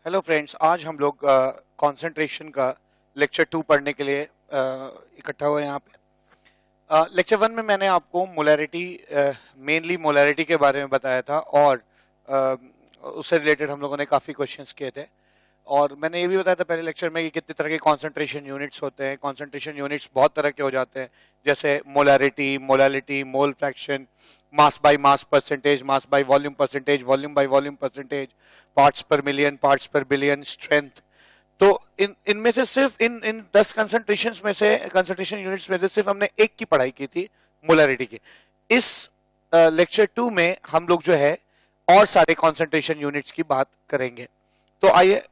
Hello friends, आज हम लोग कंसंट्रेशन का लेक्चर 2 पढ़ने के लिए इकट्ठा हुए हैं यहाँ पे। लेक्चर 1 में मैंने आपको मोलैरिटी, मेनली मोलैरिटी के बारे में बताया था और अ, उससे रिलेटेड हम लोगों ने काफ़ी क्वेश्चंस किए थे। और मैंने ये भी बताया था पहले लेक्चर में कि कितने तरह के कंसंट्रेशन यूनिट्स होते हैं। कंसंट्रेशन यूनिट्स बहुत तरह के हो जाते हैं, जैसे molarity, molality, mole fraction, mass by mass percentage, mass by volume percentage, volume by volume percentage, parts per million, parts per billion, strength. तो इन इनमें से सिर्फ इन इन 10 कंसंट्रेशन यूनिट्स में से सिर्फ हमने एक की पढ़ाई की थी, मोलैरिटी की। इस लेक्चर 2 में हम लोग जो है और सारे कंसंट्रेशन यूनिट्स की बात करेंगे। तो आइए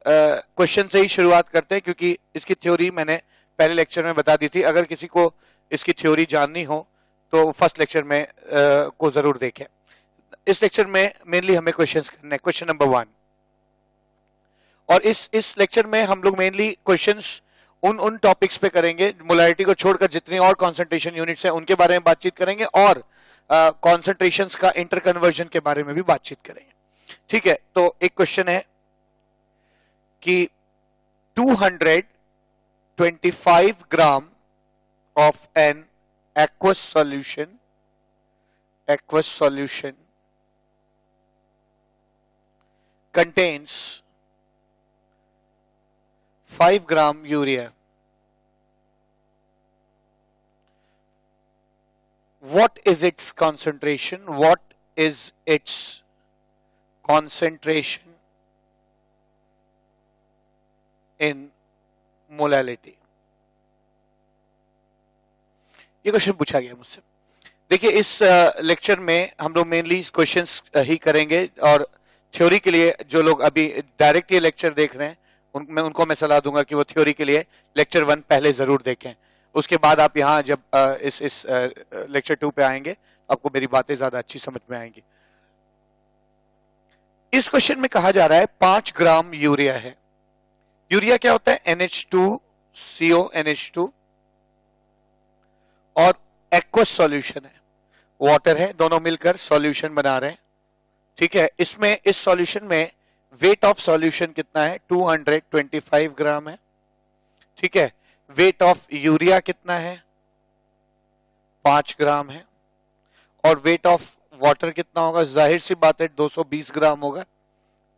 क्वेश्चन से ही शुरुआत करते हैं, क्योंकि इसकी थ्योरी मैंने पहले लेक्चर में बता दी थी। अगर किसी को इसकी थ्योरी जाननी हो तो फर्स्ट लेक्चर में को जरूर देखें। इस लेक्चर में मेनली हमें क्वेश्चंस करने हैं। क्वेश्चन नंबर 1, और इस लेक्चर में हम लोग मेनली क्वेश्चंस उन टॉपिक्स पे करेंगे, मोलैरिटी को छोड़कर जितनी और कंसंट्रेशन यूनिट्स हैं उनके बारे में बातचीत करेंगे, और कॉन्सेंट्रेशंस का इंटर कन्वर्जन के बारे में भी बातचीत करेंगे। ठीक है, तो एक क्वेश्चन है कि 225 ग्राम of an aqueous solution contains 5 gram urea. What is its concentration? What is its concentration in molality? ये क्वेश्चन पूछा गया मुझसे। देखिए, इस लेक्चर में हम लोग मेनली क्वेश्चंस ही करेंगे, और थ्योरी के लिए जो लोग अभी डायरेक्ट ये लेक्चर देख रहे हैं उनको मैं सलाह दूंगा कि वो थ्योरी के लिए लेक्चर 1 पहले जरूर देखें। उसके बाद आप यहाँ जब इस लेक्चर 2 पे आएंगे आपको मेरी बातें ज्यादा अच्छी समझ में आएंगी। इस क्वेश्चन में कहा जा रहा है 5 ग्राम यूरिया है। यूरिया क्या होता है? NH2CO, NH2, और एक्वस सॉल्यूशन है, वाटर है, दोनों मिलकर सॉल्यूशन बना रहे हैं। ठीक है, इसमें इस सॉल्यूशन में वेट ऑफ सॉल्यूशन कितना है? 225 ग्राम है। ठीक है, वेट ऑफ यूरिया कितना है? 5 ग्राम है। और वेट ऑफ वाटर कितना होगा? जाहिर सी बात है 220 ग्राम होगा,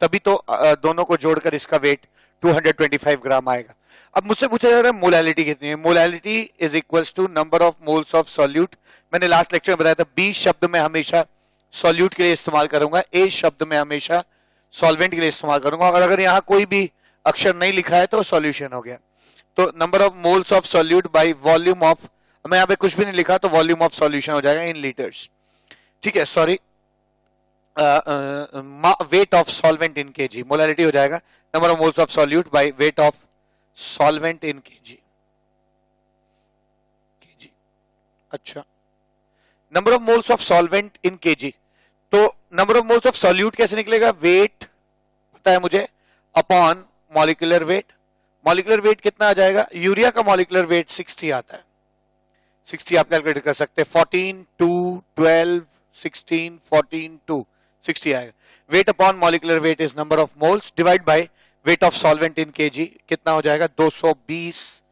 तभी तो दोनों को जोड़कर इसका वेट 225 ग्राम आएगा। अब मुझसे पूछा जा रहा है मोलैलिटी कितनी है। Molality is equals to number of moles of solute. मैंने लास्ट लेक्चर में बताया था, बी शब्द में हमेशा सॉल्यूट के लिए इस्तेमाल करूंगा, ए शब्द में हमेशा सॉल्वेंट के लिए इस्तेमाल करूंगा, और अगर यहां कोई भी अक्षर नहीं लिखा है तो सॉल्यूशन हो गया। तो number of moles of solute by volume of, मैं यहां पे कुछ भी नहीं लिखा तो वॉल्यूम ऑफ सॉल्यूशन हो जाएगा इन लीटर्स। ठीक है, sorry, weight of solvent in KG, molality हो जाएगा number of moles of solute by weight of solvent in KG. अच्छा, number of moles of solvent in KG, तो number of moles of solute कैसे निकलेगा? Weight पता है मुझे upon molecular weight. Molecular weight कितना आ जाएगा? यूरिया का मॉलिक्यूलर वेट 60 आता है। 60 आप कैलकुलेट कर सकते हैं, 14 2 12 16 14 2 60 आएगा। Wait upon molecular weight is number of moles divide by weight of solvent in KG, कितना हो जाएगा? 220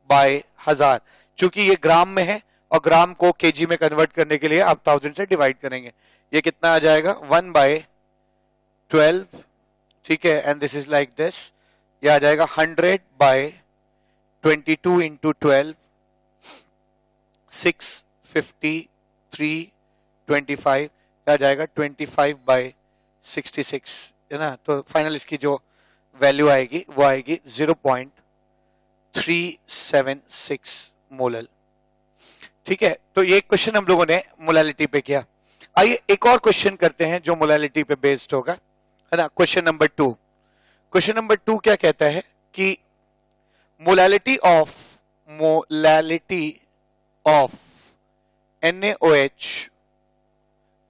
बाय 1000। चूंकि ये ग्राम में है और ग्राम को केजी में कन्वर्ट करने के लिए आप 1000 से डिवाइड करेंगे, ये कितना आ जाएगा? 1/12। ठीक है, and this is like this, ये आ जाएगा 100/22 इंटू 12, 653 25, आ जाएगा 25/66, है ना। तो फाइनल इसकी जो वैल्यू आएगी वो आएगी 0.376 मोलल। ठीक है, तो ये क्वेश्चन हम लोगों ने मोलैलिटी पे किया। आइए एक और क्वेश्चन करते हैं जो मोलैलिटी पे बेस्ड होगा, है ना। क्वेश्चन नंबर 2, क्वेश्चन नंबर 2 क्या कहता है कि molality of NaOH,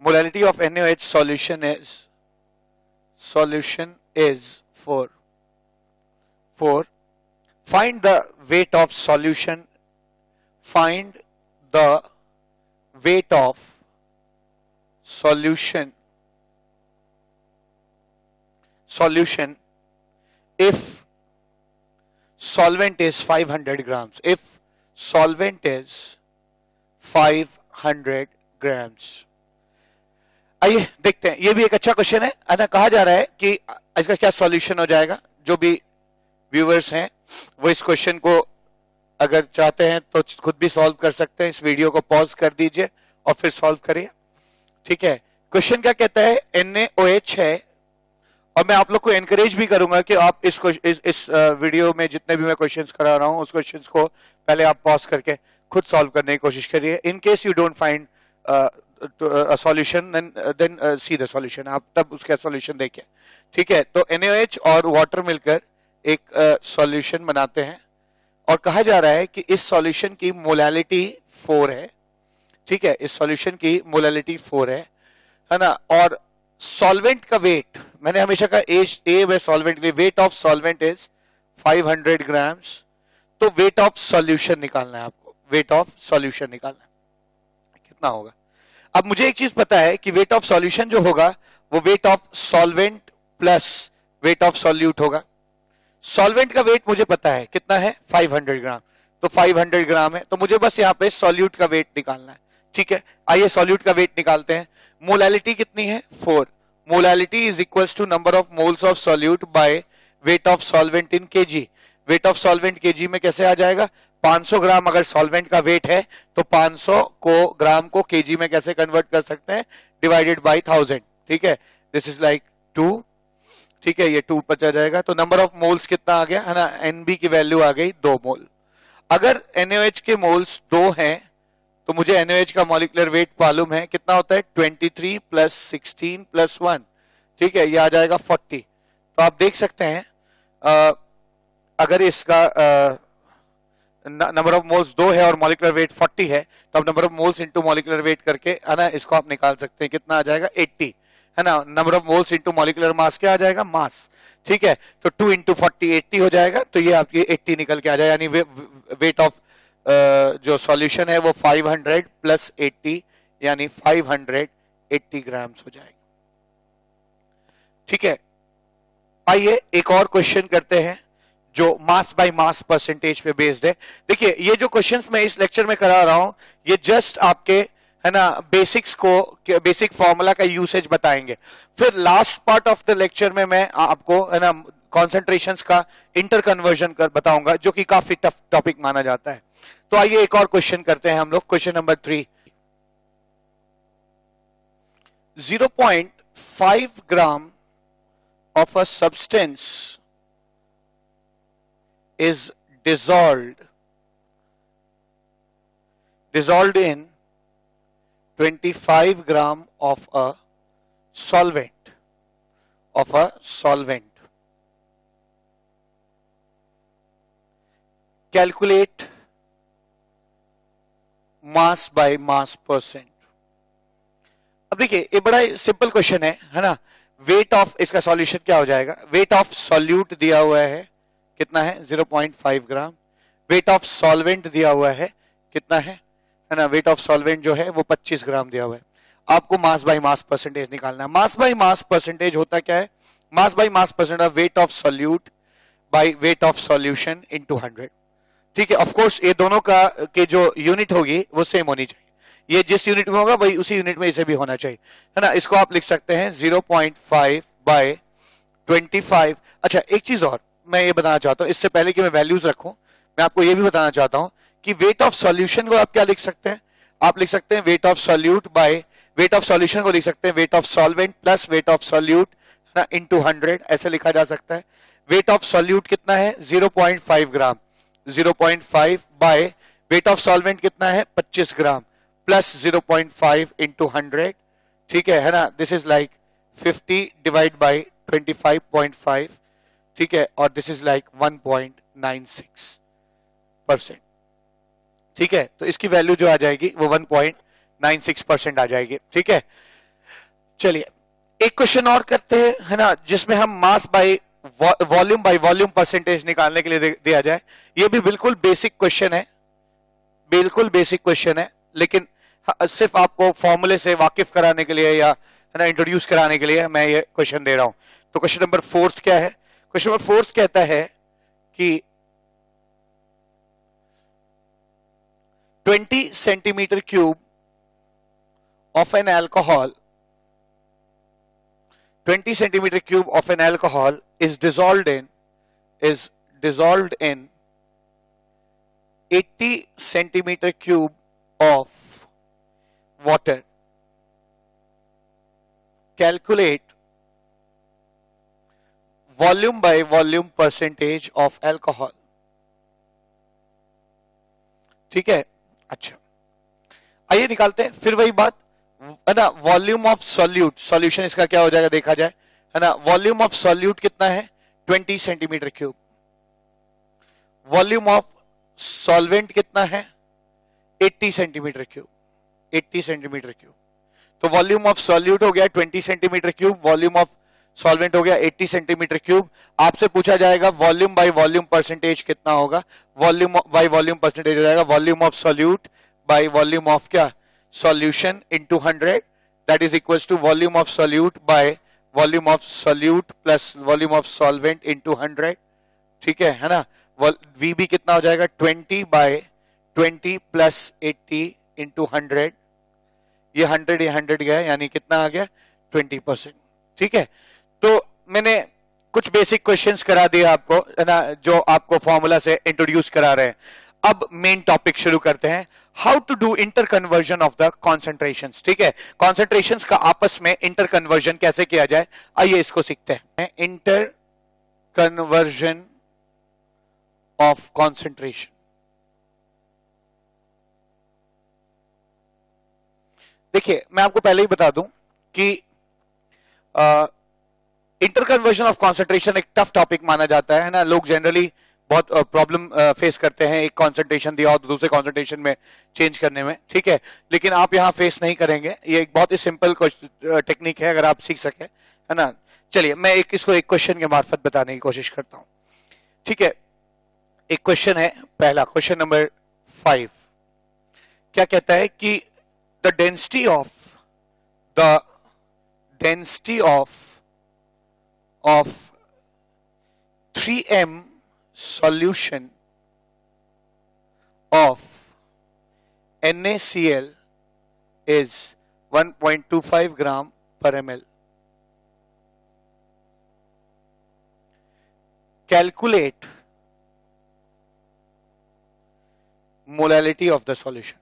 molality of NaOH solution is 4. Find the weight of solution. Find the weight of solution if solvent is 500 grams, if solvent is 500 grams। आइए देखते हैं, ये भी एक अच्छा क्वेश्चन है। अच्छा, कहा जा रहा है कि इसका क्या सॉल्यूशन हो जाएगा। जो भी व्यूअर्स हैं वो इस क्वेश्चन को अगर चाहते हैं तो खुद भी सॉल्व कर सकते हैं। इस वीडियो को पॉज कर दीजिए और फिर सॉल्व करिए, ठीक है। क्वेश्चन क्या कहता है, NaOH है, और मैं आप लोग को एनकरेज भी करूंगा कि आप इस वीडियो में जितने भी मैं क्वेश्चंस करा रहा हूं उस क्वेश्चंस को पहले आप पॉज करके खुद सॉल्व करने की कोशिश करिए। In case you don't find solution then see the solution, आप तब उसका सॉल्यूशन देखिए, ठीक है। तो NaOH और वाटर मिलकर एक सॉल्यूशन बनाते हैं, और कहा जा रहा है कि इस सॉल्यूशन की मोलैलिटी 4 है, ठीक है। इस सॉल्यूशन की मोलैलिटी 4 है ना। और सॉल्वेंट का वेट, मैंने हमेशा कहा ए में सॉल्वेंट के लिए wait of solvent is 500 grams. तो वेट ऑफ सॉल्यूशन निकालना है आपको, वेट ऑफ सॉल्यूशन निकालना है, कितना होगा। अब मुझे एक चीज पता है कि वेट ऑफ सॉल्यूशन जो होगा वो wait of solvent plus weight of solute होगा। सॉल्वेंट का वेट मुझे पता है कितना है, 500 ग्राम, तो 500 ग्राम है, तो मुझे बस यहाँ पे सॉल्यूट का वेट निकालना है, ठीक है। आइए सॉल्यूट का वेट निकालते हैं। मोलैलिटी कितनी है, 4। Molality is equals to number of moles of solute by weight of solvent in kg. Weight of solvent kg में कैसे आ जाएगा, 500 ग्राम अगर सॉल्वेंट का वेट है तो 500 को ग्राम को केजी में कैसे कन्वर्ट कर सकते हैं, डिवाइडेड बाय 1000, ठीक है। दिस इज लाइक 2, ठीक है, ये 2 बचा जाएगा। तो नंबर ऑफ मोल्स कितना आ गया है ना, NB की वैल्यू आ गई 2 मोल। अगर NaOH के मोल्स 2 हैं तो मुझे NaOH का मॉलिक्यूलर वेट मालूम है, कितना होता है, 23 प्लस 16 प्लस 1, ठीक है, ये आ जाएगा 40। तो आप देख सकते हैं अगर इसका नंबर ऑफ मोल्स 2 है और मॉलिक्यूलर वेट 40 है, तो आप number of moles into molecular wait करके है ना इसको आप निकाल सकते हैं, कितना आ जाएगा 80, है ना। Number of moles into molecular mass क्या आ जाएगा, मास, ठीक है। तो 2 इंटू 40 80 हो जाएगा, तो ये आपकी 80 निकल के आ जाएगा, यानी वेट ऑफ जो सॉल्यूशन है वो 500 प्लस 80 यानी 580 ग्राम्स हो जाएगा, ठीक है। आइए एक और क्वेश्चन करते हैं जो मास बाय मास परसेंटेज पे बेस्ड है। देखिए ये जो क्वेश्चंस मैं इस लेक्चर में करा रहा हूं ये जस्ट आपके है ना बेसिक्स को, बेसिक फॉर्मूला का यूसेज बताएंगे। फिर last part of the lecture में मैं आपको है ना कॉन्सेंट्रेशंस का इंटर कन्वर्जन कर बताऊंगा, जो कि काफी टफ टॉपिक माना जाता है। तो आइए एक और क्वेश्चन करते हैं हम लोग, question number 3। 0.5 gram of a substance is dissolved in 25 gram of a solvent, calculate mass by mass percent। अब देखिए ये बड़ा सिंपल क्वेश्चन है ना। वेट ऑफ, इसका सॉल्यूशन क्या हो जाएगा, वेट ऑफ सॉल्यूट दिया हुआ है कितना है 0.5 ग्राम, वेट ऑफ सॉल्वेंट दिया हुआ है कितना है ना, वेट ऑफ सॉल्वेंट जो है वो 25 ग्राम दिया हुआ है। आपको मास बाय मास परसेंटेज निकालना है। मास बाय मास परसेंटेज होता क्या है, मास by mass percentage of weight of solute by weight of solution into 100, ठीक है। ऑफ कोर्स ये दोनों का के जो यूनिट होगी वो सेम होनी चाहिए, ये जिस यूनिट में होगा वही उसी यूनिट में इसे भी होना चाहिए, है ना। इसको आप लिख सकते हैं 0.5 बाय 25। अच्छा एक चीज और मैं ये बताना चाहता हूं, इससे पहले कि मैं वैल्यूज रखूं मैं आपको ये भी बताना चाहता हूं कि वेट ऑफ सॉल्यूशन को आप क्या लिख सकते हैं, आप लिख सकते हैं wait of solute by weight of solution को लिख सकते हैं wait of solvent plus weight of solute है ना इनटू 100, ऐसे लिखा जा सकता है। वेट ऑफ सॉल्यूट कितना है 0.5 ग्राम, 0.5 बाय वेट ऑफ सॉल्वेंट कितना है 25 ग्राम प्लस 0.5 इंटू 100, ठीक है ना। This is like 50 divide by 25.5, ठीक है, और दिस इज लाइक 1.96%, ठीक है। तो इसकी वैल्यू जो आ जाएगी वो 1.96% आ जाएगी, ठीक है। चलिए एक क्वेश्चन और करते हैं है ना, जिसमें हम मास बाय वॉल्यूम परसेंटेज निकालने के लिए दिया जाए। ये भी बिल्कुल बेसिक क्वेश्चन है, बिल्कुल बेसिक क्वेश्चन है, लेकिन सिर्फ आपको फॉर्मूले से वाकिफ कराने के लिए या है ना इंट्रोड्यूस कराने के लिए मैं ये क्वेश्चन दे रहा हूं। तो क्वेश्चन नंबर 4 क्या है, क्वेश्चन नंबर 4 कहता है कि 20 centimetre cube of an alcohol 20 centimeter cube of an alcohol is dissolved in 80 centimeter cube of water. Calculate volume by volume percentage of alcohol. ठीक है, अच्छा आइए निकालते हैं। फिर वही बात है ना, वॉल्यूम ऑफ सॉल्यूट, सॉल्यूशन इसका क्या हो जाएगा देखा जाए, है ना। वॉल्यूम ऑफ सॉल्यूट कितना है 20 centimetre cube. Volume of solvent कितना है 80 सेंटीमीटर क्यूब, 80 सेंटीमीटर क्यूब। तो वॉल्यूम ऑफ सॉल्यूट हो गया 20 centimetre cube, volume of solvent हो गया 80 सेंटीमीटर क्यूब। आपसे पूछा जाएगा वॉल्यूम बाय वॉल्यूम परसेंटेज कितना होगा, वॉल्यूम बाय वॉल्यूम परसेंटेज हो जाएगा volume of solute by volume of क्या solution into 100, that is equals to volume of solute by volume of solute plus volume of solvent into 100। ठीक है ना। VB कितना हो जाएगा 20 by 20 plus 80 into 100। ये 100 गया यानी कितना आ गया 20%। ठीक है, तो मैंने कुछ बेसिक क्वेश्चंस करा दिए आपको, है ना, जो आपको फॉर्मूला से इंट्रोड्यूस करा रहे हैं। अब मेन टॉपिक शुरू करते हैं, how to do inter conversion of the concentrations. ठीक है, कॉन्सेंट्रेशंस का आपस में इंटर कन्वर्जन कैसे किया जाए, आइए इसको सीखते हैं। Inter conversion of concentration. देखिए मैं आपको पहले ही बता दूं कि इंटर कन्वर्जन ऑफ कॉन्सेंट्रेशन एक टफ टॉपिक माना जाता है ना। लोग जनरली बहुत प्रॉब्लम फेस करते हैं एक कॉन्सेंट्रेशन दिया और दूसरे कॉन्सेंट्रेशन में चेंज करने में। ठीक है, लेकिन आप यहां फेस नहीं करेंगे, ये एक बहुत ही सिंपल टेक्निक है अगर आप सीख सके, है ना। चलिए मैं इसको एक क्वेश्चन के मार्फत बताने की कोशिश करता हूं। ठीक है, एक क्वेश्चन है, पहला क्वेश्चन नंबर 5 क्या कहता है कि the density of 3m solution of NaCl is 1.25 gram per ml. Calculate molality of the solution.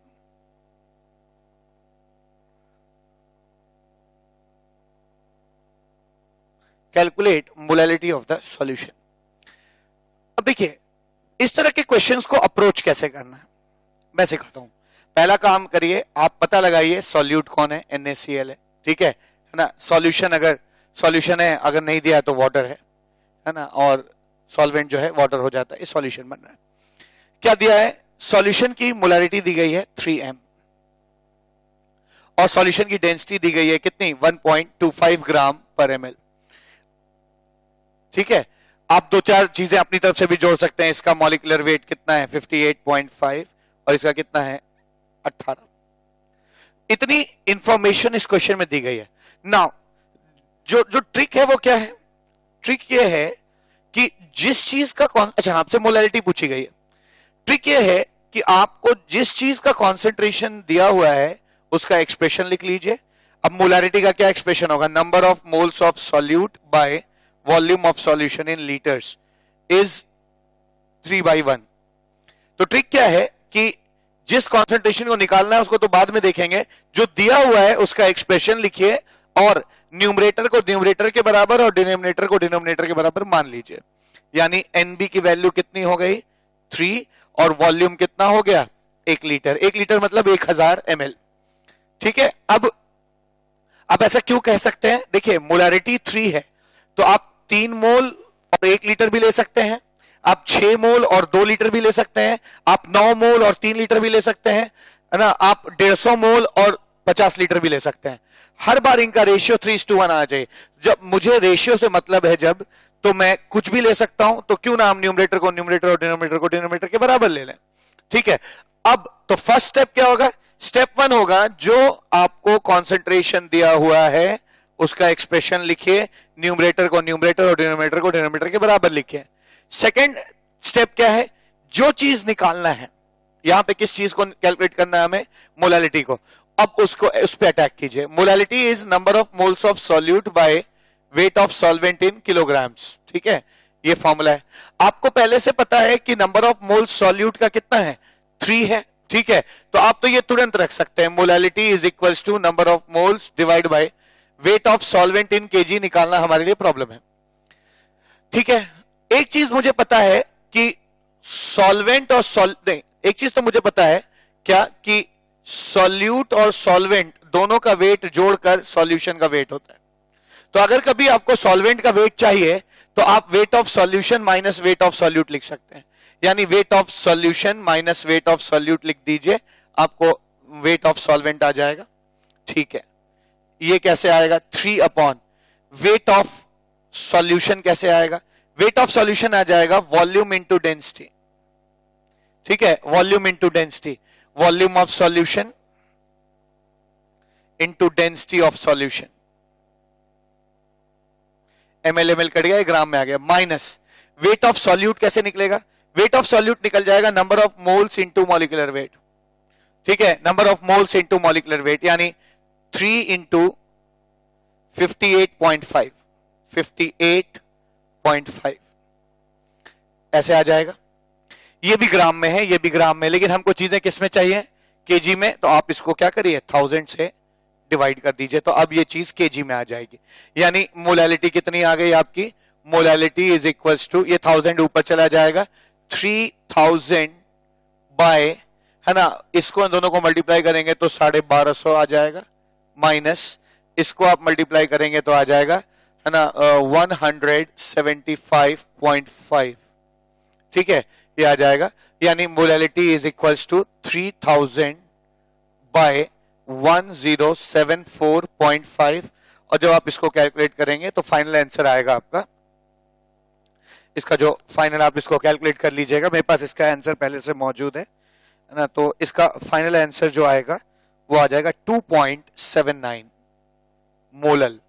Calculate molality of the solution. अब देखिए इस तरह के क्वेश्चंस को अप्रोच कैसे करना है मैं सिखाता हूं। पहला काम करिए, आप पता लगाइए सॉल्यूट कौन है, NaCl है। ठीक है ना। सॉल्यूशन अगर सॉल्यूशन है, अगर नहीं दिया तो वाटर है ना, और सॉल्वेंट जो है वाटर हो जाता है, ये सॉल्यूशन बन रहा है। क्या दिया है, सॉल्यूशन की मोलैरिटी दी गई है 3m और सॉल्यूशन की डेंसिटी दी गई है कितनी 1.25 ग्राम पर ml। ठीक है, आप दो चार चीजें अपनी तरफ से भी जोड़ सकते हैं। इसका मॉलिक्यूलर वेट कितना है 58.5 और इसका कितना है 18। इतनी इंफॉर्मेशन इस क्वेश्चन में दी गई है। नाउ जो ट्रिक है वो क्या है, ट्रिक ये है कि जिस चीज का अच्छा आपसे मोलैरिटी पूछी गई है, ट्रिक ये है कि आपको जिस चीज का कॉन्सेंट्रेशन दिया हुआ है उसका एक्सप्रेशन लिख लीजिए। अब मोलैरिटी का क्या एक्सप्रेशन होगा, number of moles of solute by volume of solution in litres is 3/1। तो ट्रिक क्या है कि जिस कॉन्सेंट्रेशन को निकालना है उसको तो बाद में देखेंगे, जो दिया हुआ है उसका एक्सप्रेशन लिखिए और न्यूमरेटर को न्यूमरेटर के बराबर और डिनोमिनेटर को डिनोमिनेटर के बराबर मान लीजिए। यानी एनबी की वैल्यू कितनी हो गई 3 और वॉल्यूम कितना हो गया 1 लीटर। 1 लीटर मतलब 1000 ml। ठीक है, अब आप ऐसा क्यों कह सकते हैं, देखिए मोलैरिटी 3 है तो आप 3 मोल और 1 लीटर भी ले सकते हैं, आप 6 मोल और 2 लीटर भी ले सकते हैं, आप 9 मोल और 3 लीटर भी ले सकते हैं, है ना, आप 150 मोल और 50 लीटर भी ले सकते हैं। हर बार इनका रेशियो 3:1 आना चाहिए। जब मुझे रेशियो से मतलब है जब, तो मैं कुछ भी ले सकता हूं, तो क्यों ना हम न्यूमरेटर को न्यूमरेटर और डिनोमिनेटर को डिनोमिनेटर के बराबर ले लें। ठीक है, अब तो फर्स्ट स्टेप क्या होगा, स्टेप 1 होगा जो आपको कॉन्सेंट्रेशन दिया हुआ है उसका एक्सप्रेशन लिखिए, न्यूमरेटर को न्यूमरेटर और डिनोमिनेटर को डिनोमिनेटर के बराबर लिखिए। सेकंड स्टेप क्या है, जो चीज निकालना है, यहां पे किस चीज को कैलकुलेट करना है हमें, मोलालिटी को। अब उसको उस पे अटैक कीजिए। Molality is number of moles of solute by weight of solvent in kilograms, ठीक है, ये फॉर्मूला है। आपको पहले से पता है कि नंबर ऑफ मोल्स सॉल्यूट का कितना है, 3 है, ठीक है, तो आप तो ये तुरंत रख सकते हैं, molality is equals to number of moles divide by weight of solvent in kg निकालना हमारे लिए प्रॉब्लम है, ठीक है। एक चीज मुझे पता है कि सॉल्वेंट और एक चीज तो मुझे पता है क्या, कि सॉल्यूट और सॉल्वेंट दोनों का वेट जोड़कर सॉल्यूशन का वेट होता है। तो अगर कभी आपको सॉल्वेंट का वेट चाहिए तो आप wait of solution minus weight of solute लिख सकते हैं, यानी wait of solution minus weight of solute लिख दीजिए, आपको वेट ऑफ सॉल्वेंट आ जाएगा, ठीक है। ये कैसे आएगा, 3 अपॉन वेट ऑफ सॉल्यूशन कैसे आएगा, वेट ऑफ सॉल्यूशन आ जाएगा वॉल्यूम इंटू डेंसिटी, ठीक है, volume into density, volume of solution into density of solution, ml ml cut गया, ग्राम में आ गया, माइनस वेट ऑफ सॉल्यूट कैसे निकलेगा, वेट ऑफ सॉल्यूट निकल जाएगा number of moles into molecular weight, ठीक है, number of moles into molecular weight, यानी 3 इंटू 58.5, 58.5 ऐसे आ जाएगा। ये भी ग्राम में है, ये भी ग्राम में, लेकिन हमको चीजें किस में चाहिए, केजी में, तो आप इसको क्या करिए 1000 से डिवाइड कर दीजिए, तो अब ये चीज केजी में आ जाएगी। यानी मोलालिटी कितनी आ गई आपकी, मोलालिटी इज इक्वल्स टू, ये 1000 ऊपर चला जाएगा, 3000 बाय, है ना, इसको दोनों को मल्टीप्लाई करेंगे तो 1250 आ जाएगा, माइनस इसको आप मल्टीप्लाई करेंगे तो आ जाएगा, है ना, 175.5, ठीक है, ये आ जाएगा। यानी molality is equals to 3000 by 1074.5, और जब आप इसको कैलकुलेट करेंगे तो फाइनल आंसर आएगा आपका, इसका जो फाइनल, आप इसको कैलकुलेट कर लीजिएगा, मेरे पास इसका आंसर पहले से मौजूद है ना, तो इसका फाइनल आंसर जो आएगा वो आ जाएगा 2.79 मोलल।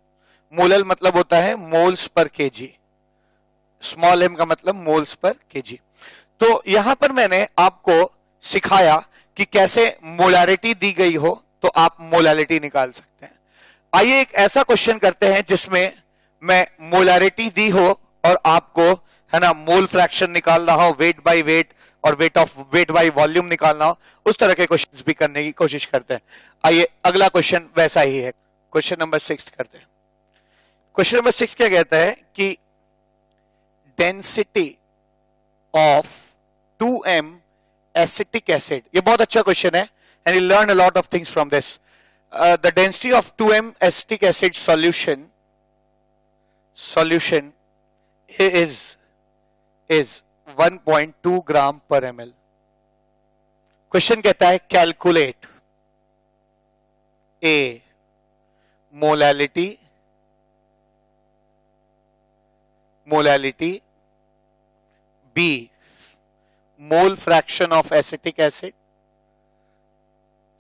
मोलल मतलब होता है moles per KG, small m का मतलब मोल्स पर केजी। तो यहां पर मैंने आपको सिखाया कि कैसे मोलारिटी दी गई हो तो आप मोलालिटी निकाल सकते हैं। आइए एक ऐसा क्वेश्चन करते हैं जिसमें मैं मोलारिटी दी हो और आपको, है ना, मोल फ्रैक्शन निकालना हो, वेट बाय वेट और वेट बाय वॉल्यूम निकालना हो, उस तरह के क्वेश्चंस भी करने की कोशिश करते हैं। आइए अगला क्वेश्चन वैसा ही है, क्वेश्चन नंबर 6 करते हैं। क्वेश्चन नंबर 6 क्या कहता है कि density of 2m acetic acid, ये बहुत अच्छा क्वेश्चन है and you learn a lot of things from this. The density of 2m acetic acid solution is 1.2 gram per ml. Question कहता है calculate A molality, B mole fraction of acetic acid,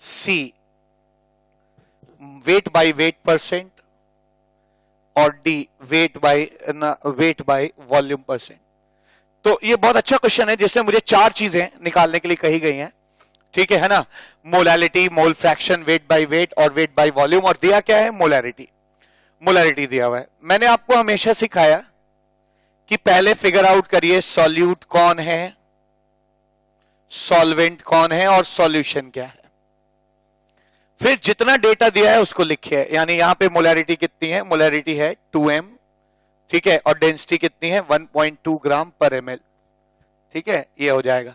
C weight by weight percent, और D weight by volume percent। तो ये बहुत अच्छा question है जिसमें मुझे 4 चीजें निकालने के लिए कही गई हैं, ठीक है ना, molality, mole fraction, wait by wait और वेट बाय वॉल्यूम, और दिया क्या है, मोलारिटी दिया हुआ है। मैंने आपको हमेशा सिखाया कि पहले फिगर आउट करिए सॉल्यूट कौन है, सॉल्वेंट कौन है और सॉल्यूशन क्या है, फिर जितना डेटा दिया है उसको लिखिए। यानी यहां पे मोलारिटी कितनी है, मोलारिटी है 2m, ठीक है, और डेंसिटी कितनी है 1.2 ग्राम पर ml, ठीक है, ये हो जाएगा,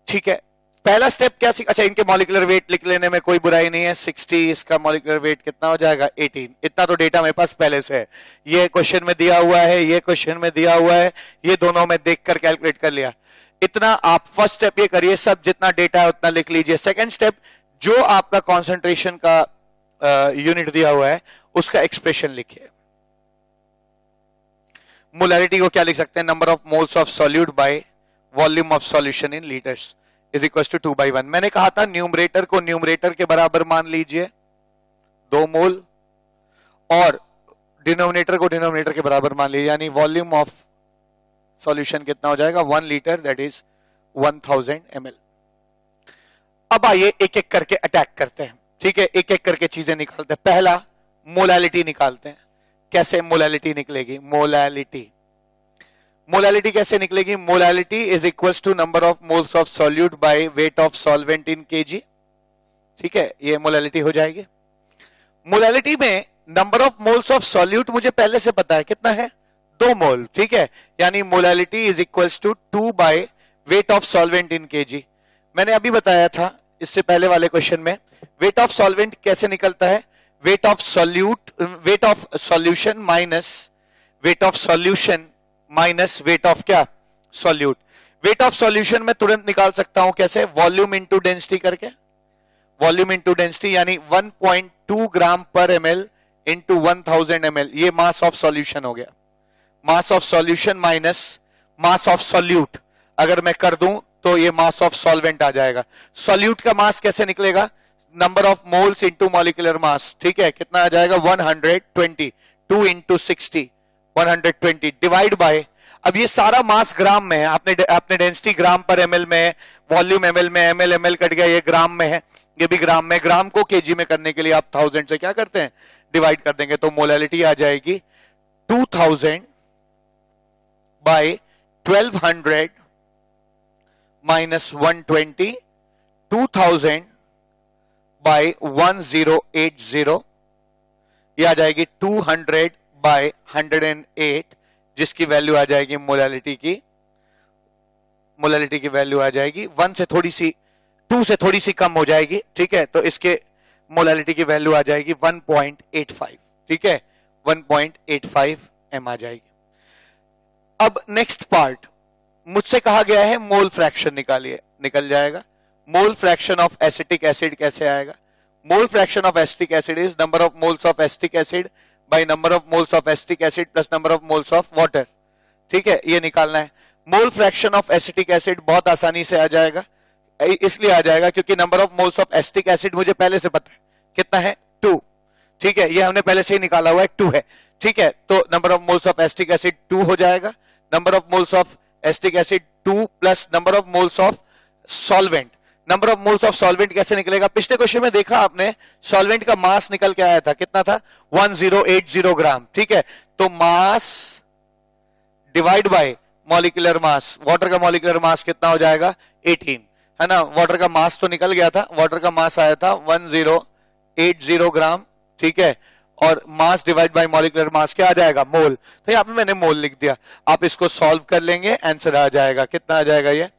ठीक है। पहला स्टेप क्या सीखा, अच्छा इनके मॉलिक्यूलर वेट लिख लेने में कोई बुराई नहीं है, 60, इसका मॉलिक्यूलर वेट कितना हो जाएगा 18, इतना तो डेटा मेरे पास पहले से है, ये क्वेश्चन में दिया हुआ है, ये क्वेश्चन में दिया हुआ है, ये दोनों में देखकर कैलकुलेट कर लिया। इतना आप फर्स्ट स्टेप ये करिए, सब जितना डेटा है उतना लिख लीजिए। सेकंड स्टेप, जो आपका कॉन्सेंट्रेशन का यूनिट दिया हुआ है उसका एक्सप्रेशन लिखिए। मोलारिटी को क्या लिख सकते हैं, number of moles of solute by volume of solution in litres is equal to 2/1। मैंने कहा था न्यूमरेटर को न्यूमरेटर के बराबर मान लीजिए 2 मोल, और डिनोमिनेटर को डिनोमिनेटर के बराबर मान लीजिए, यानी वॉल्यूम ऑफ सॉल्यूशन कितना हो जाएगा 1 लीटर, दैट इज 1000 ml। अब आइए एक एक करके अटैक करते हैं, ठीक है, एक एक करके चीजें निकालते हैं। पहला मोलैलिटी निकालते हैं। कैसे मोलैलिटी निकलेगी? मोलैलिटी कैसे निकलेगी? Molality is equals to number of moles of solute by weight of solvent in kg. ठीक है, ये मोलैलिटी हो जाएगी। मोलैलिटी में number of moles of solute मुझे पहले से पता है, कितना है? 2 मोल। ठीक है, यानी molality is equals to 2 by weight of solvent in kg. मैंने अभी बताया था इससे पहले वाले क्वेश्चन में, वेट ऑफ सॉल्वेंट कैसे निकलता है? Wait of solution minus weight of solution minus weight of क्या? सॉल्यूट। वेट ऑफ सॉल्यूशन में तुरंत निकाल सकता हूं, कैसे? वॉल्यूम इंटू डेंसिटी करके। वॉल्यूम इंटू डेंसिटी यानी 1.2 ग्राम पर ml इंटू 1000 ml, ये मास ऑफ सॉल्यूशन हो गया। Mass of solution minus mass of solute अगर मैं कर दूं तो ये मास ऑफ सॉल्वेंट आ जाएगा। सॉल्यूट का मास कैसे निकलेगा? Number of moles into molecular mass. ठीक है, कितना आ जाएगा? 120, 2 इंटू 60, 120 डिवाइड बाय, अब ये सारा मास ग्राम में है, आपने डेंसिटी ग्राम पर ml में है, वॉल्यूम ml में, ml कट गया, ये ग्राम में है, ये भी ग्राम में। ग्राम को केजी में करने के लिए आप 1000 से क्या करते हैं? डिवाइड कर देंगे, तो मोलैलिटी आ जाएगी 2000 बाय 1200 माइनस 120, 2000 बाय 1080, ये आ जाएगी 200 बाय 108, जिसकी वैल्यू आ जाएगी मोलैलिटी की वैल्यू आ जाएगी 2 से थोड़ी सी कम हो जाएगी। ठीक है, तो इसके मोलैलिटी की वैल्यू आ जाएगी 1.85। ठीक है, 1.85 m आ जाएगी। अब नेक्स्ट पार्ट, मुझसे कहा गया है मोल फ्रैक्शन निकालिए, निकल जाएगा। मोल फ्रैक्शन ऑफ एसिटिक एसिड कैसे आएगा? मोल fraction of acetic acid is number of moles of acetic acid by number of moles of acetic acid plus number of moles of water. ठीक है, ये निकालना है। Mole fraction of acetic acid बहुत आसानी से आ जाएगा, इसलिए आ जाएगा क्योंकि number of moles of acetic acid मुझे पहले से पता है, कितना है? 2। ठीक है, ये हमने पहले से ही निकाला हुआ है, 2 है। ठीक है, तो number of moles of acetic acid 2 हो जाएगा। Number of moles of acetic acid 2 plus number of moles of solvent. Number of moles of solvent कैसे निकलेगा? पिछले क्वेश्चन में देखा आपने, सॉल्वेंट का मास निकल के आया था, कितना था? 1080 ग्राम। ठीक है, तो mass divide by molecular mass, water का मॉलिक्यूलर मास कितना हो जाएगा? 18, है ना। वाटर का मास तो निकल गया था, वाटर का मास आया था 1080 ग्राम। ठीक है, और mass divide by molecular mass क्या आ जाएगा? मोल। तो यहाँ पे मैंने मोल लिख दिया, आप इसको सॉल्व कर लेंगे, आंसर आ जाएगा। कितना आ जाएगा? ये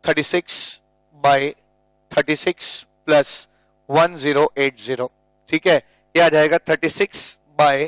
36 बाय 36 प्लस 1080। ठीक है, ये आ जाएगा 36 बाय,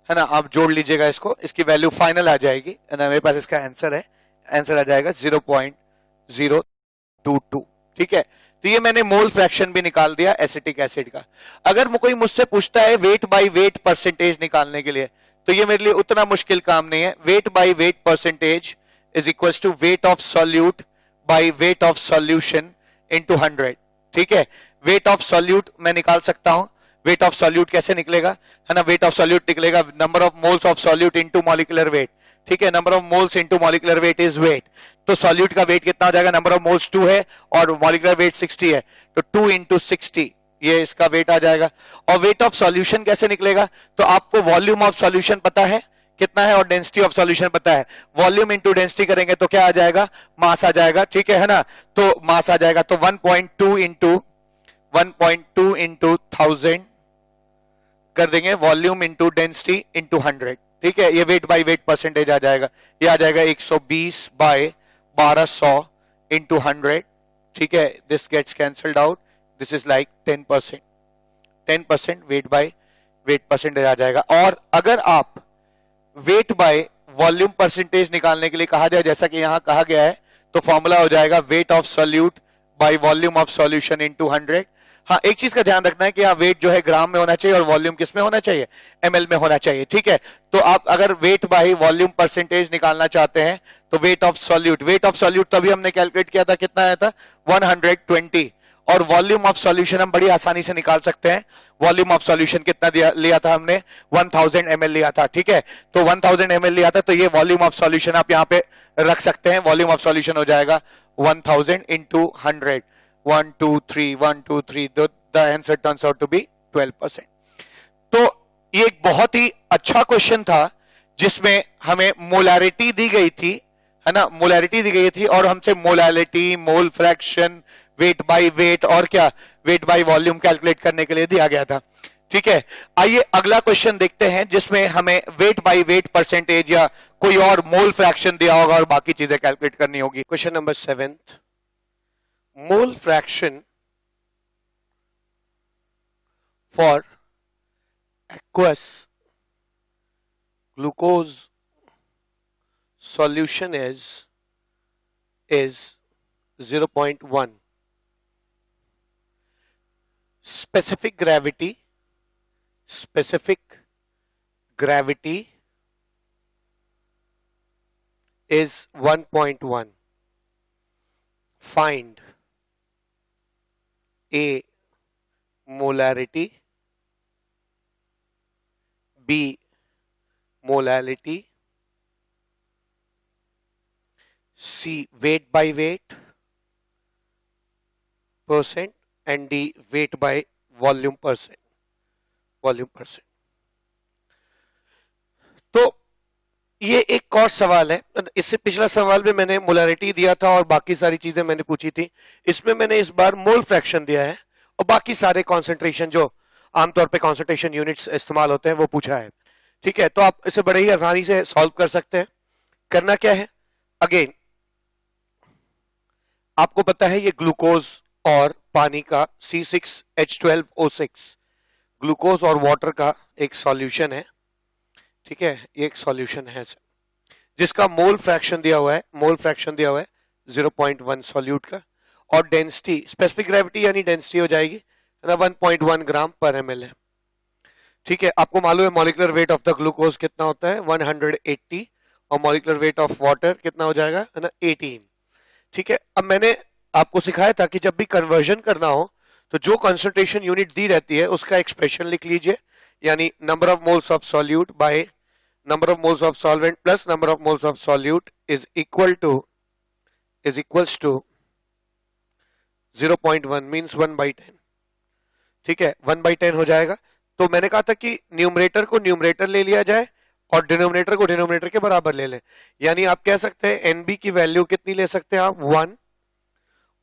है ना, आप जोड़ लीजिएगा इसको, इसकी वैल्यू फाइनल आ जाएगी, है ना। मेरे पास इसका आंसर है, आंसर आ जाएगा 0.022। ठीक है, तो ये मैंने मोल फ्रैक्शन भी निकाल दिया एसिटिक एसिड का। अगर कोई मुझसे पूछता है वेट बाय वेट परसेंटेज निकालने के लिए, तो ये मेरे लिए उतना मुश्किल काम नहीं है। Weight by weight percentage is equal to weight of solute by weight of solution into 100। ठीक है, वेट ऑफ सॉल्यूट मैं निकाल सकता हूं। वेट ऑफ सॉल्यूट कैसे निकलेगा, है ना? वेट ऑफ सॉल्यूट निकलेगा number of moles of solute into molecular weight. ठीक है, number of moles into molecular weight is weight. तो सॉल्यूट का वेट कितना हो जाएगा? नंबर ऑफ मोल्स 2 है और मॉलिक्यूलर वेट 60 है, तो 2 इंटू 60, ये इसका वेट आ जाएगा। और वेट ऑफ सॉल्यूशन कैसे निकलेगा? तो आपको वॉल्यूम ऑफ सॉल्यूशन पता है कितना है और डेंसिटी ऑफ सॉल्यूशन पता है। वॉल्यूम इंटू डेंसिटी करेंगे तो क्या आ जाएगा? मास आ जाएगा। ठीक है ना, तो मास आ जाएगा, तो 1.2 इंटू 1000 कर देंगे, वॉल्यूम इंटू डेंसिटी इंटू 100। ठीक है, ये वेट बाय वेट परसेंटेज आ जाएगा, ये आ जाएगा 120 बाय 1200 इंटू 100। ठीक है, this gets cancelled out, this is like 10% weight by weight percentage आ जाएगा। और अगर आप वेट बाय वॉल्यूम परसेंटेज निकालने के लिए कहा जाए, जैसा कि यहां कहा गया है, तो फॉर्मूला हो जाएगा wait of solute by volume of solution into 100। हाँ, एक चीज का ध्यान रखना है कि यहाँ वेट जो है ग्राम में होना चाहिए और वॉल्यूम किस में होना चाहिए? ml में होना चाहिए। ठीक है, तो आप अगर वेट बाय वॉल्यूम परसेंटेज निकालना चाहते हैं तो वेट ऑफ सॉल्यूट तभी हमने कैलकुलेट किया था, कितना आया था? 120, और वॉल्यूम ऑफ सॉल्यूशन हम बड़ी आसानी से निकाल सकते हैं। वॉल्यूम ऑफ सॉल्यूशन कितना लिया था हमने, 1000 ml लिया था, ठीक है। तो 1000 ml लिया था, तो ये वॉल्यूम ऑफ सॉल्यूशन आप यहां पे रख सकते हैं। वॉल्यूम ऑफ सॉल्यूशन हो जाएगा 1000 into 100, 1 2 3 1 2 3, the answer turns out to be 12%। तो ये एक बहुत ही अच्छा क्वेश्चन था जिसमें हमें मोलैरिटी दी गई थी, है ना, मोलैरिटी दी गई थी और हमसे molality, mole fraction, wait by wait और क्या, वेट बाय वॉल्यूम कैलकुलेट करने के लिए दिया गया था, ठीक है। आइए अगला क्वेश्चन देखते हैं जिसमें हमें वेट बाय वेट परसेंटेज या कोई और मोल फ्रैक्शन दिया होगा और बाकी चीजें कैलकुलेट करनी होगी। Question number 7, mole fraction for aqueous glucose solution is 0.1. specific gravity is 1.1. find A molarity, B molality, C weight by weight percent, and D weight by volume percent. तो ये एक और सवाल है। इससे पिछला सवाल में मैंने मोलैरिटी दिया था और बाकी सारी चीजें मैंने पूछी थी। इसमें मैंने इस बार मोल फ्रैक्शन दिया है और बाकी सारे कॉन्सेंट्रेशन जो आमतौर पे कॉन्सेंट्रेशन यूनिट्स इस्तेमाल होते हैं वो पूछा है, ठीक है। तो आप इसे बड़े ही आसानी से सॉल्व कर सकते हैं। करना क्या है, अगेन आपको पता है ये ग्लूकोज और पानी का C6H12O6 ग्लूकोज और वाटर का एक सॉल्यूशन है, ठीक है। ये एक सॉल्यूशन है जिसका मोल फ्रैक्शन दिया हुआ है, 0.1 सॉल्यूट का, और डेंसिटी, स्पेसिफिक ग्रेविटी यानी डेंसिटी हो जाएगी ना 1.1 ग्राम पर ml है, ठीक है। आपको मालूम है molecular weight of the glucose कितना होता है, 180, और मॉलिक्यूलर वेट ऑफ वाटर कितना हो जाएगा, है ना, 18, ठीक है। अब मैंने आपको सिखाया था कि जब भी कन्वर्जन करना हो तो जो कंसंट्रेशन यूनिट दी रहती है उसका एक्सप्रेशन लिख लीजिए, यानी number of moles of solute by number of moles of solvent plus number of moles of solute is equals to 0.1 means 1/10, ठीक है, 1/10 हो जाएगा। तो मैंने कहा था कि न्यूमरेटर को न्यूमरेटर ले लिया जाए और डिनोमिनेटर को डिनोमिनेटर के बराबर ले लें, यानी आप कह सकते हैं एनबी की वैल्यू कितनी ले सकते हैं आप, 1,